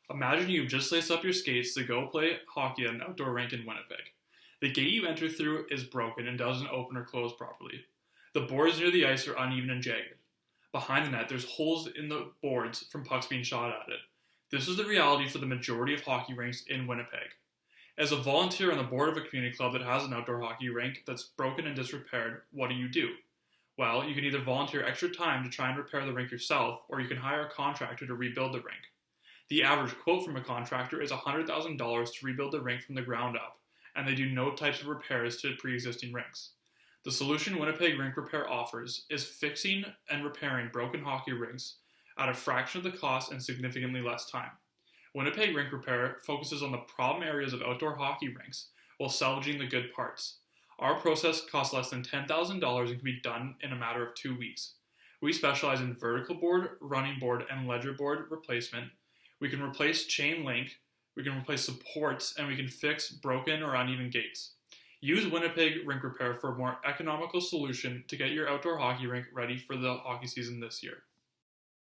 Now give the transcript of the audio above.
Imagine you've just laced up your skates to go play hockey at an outdoor rink in Winnipeg. The gate you enter through is broken and doesn't open or close properly. The boards near the ice are uneven and jagged. Behind the net, there's holes in the boards from pucks being shot at it. This is the reality for the majority of hockey rinks in Winnipeg. As a volunteer on the board of a community club that has an outdoor hockey rink that's broken and disrepaired, what do? Well, you can either volunteer extra time to try and repair the rink yourself, or you can hire a contractor to rebuild the rink. The average quote from a contractor is $100,000 to rebuild the rink from the ground up, and they do no types of repairs to pre-existing rinks. The solution Winnipeg Rink Repair offers is fixing and repairing broken hockey rinks at a fraction of the cost and significantly less time. Winnipeg Rink Repair focuses on the problem areas of outdoor hockey rinks while salvaging the good parts. Our process costs less than $10,000 and can be done in a matter of 2 weeks. We specialize in vertical board, running board, and ledger board replacement. We can replace chain link, we can replace supports, and we can fix broken or uneven gates. Use Winnipeg Rink Repair for a more economical solution to get your outdoor hockey rink ready for the hockey season this year.